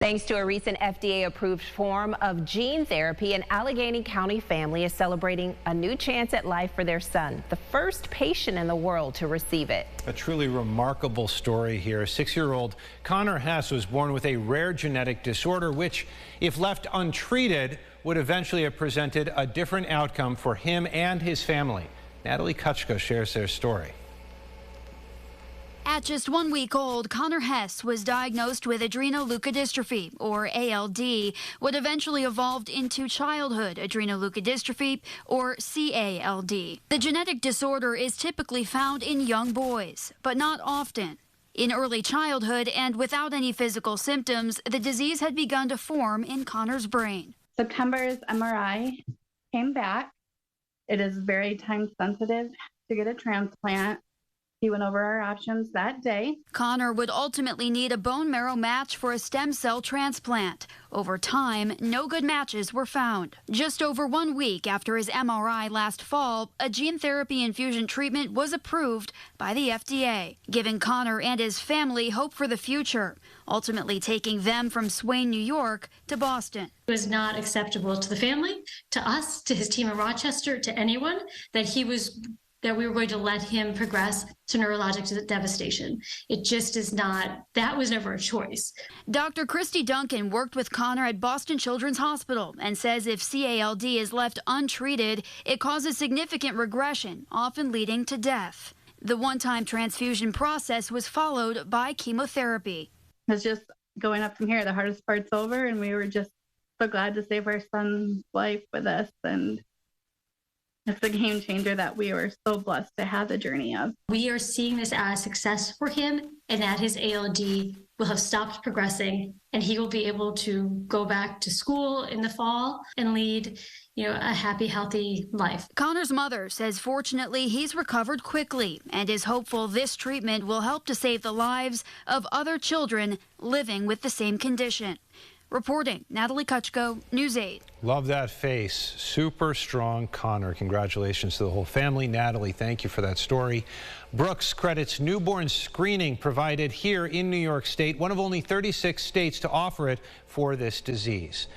Thanks to a recent FDA-approved form of gene therapy, an Allegany County family is celebrating a new chance at life for their son, the first patient in the world to receive it. A truly remarkable story here. 6-year-old Connor Hess was born with a rare genetic disorder, which, if left untreated, would eventually have presented a different outcome for him and his family. Natalie Kuchko shares their story. At just 1 week old, Connor Hess was diagnosed with adrenoleukodystrophy, or ALD, what eventually evolved into childhood adrenoleukodystrophy, or CALD. The genetic disorder is typically found in young boys, but not often. In early childhood and without any physical symptoms, the disease had begun to form in Connor's brain. September's MRI came back. It is very time sensitive to get a transplant. He went over our options that day. Connor would ultimately need a bone marrow match for a stem cell transplant. Over time, no good matches were found. Just over 1 week after his MRI last fall, a gene therapy infusion treatment was approved by the FDA, giving Connor and his family hope for the future, ultimately taking them from Swain, New York to Boston. It was not acceptable to the family, to us, to his team in Rochester, to anyone, that we were going to let him progress to neurologic devastation. It just is not, that was never a choice. Dr. Christy Duncan worked with Connor at Boston Children's Hospital and says if CALD is left untreated, it causes significant regression, often leading to death. The one-time transfusion process was followed by chemotherapy. It was just going up from here. The hardest part's over, and we were just so glad to save our son's life with us. And it's a game changer that we were so blessed to have the journey of. We are seeing this as success for him, and that his ALD will have stopped progressing, and he will be able to go back to school in the fall and lead, a happy, healthy life. Connor's mother says fortunately he's recovered quickly and is hopeful this treatment will help to save the lives of other children living with the same condition. Reporting, Natalie Kuchko, News 8. Love that face. Super strong Connor. Congratulations to the whole family. Natalie, thank you for that story. Brooks credits newborn screening provided here in New York State, one of only 36 states to offer it for this disease.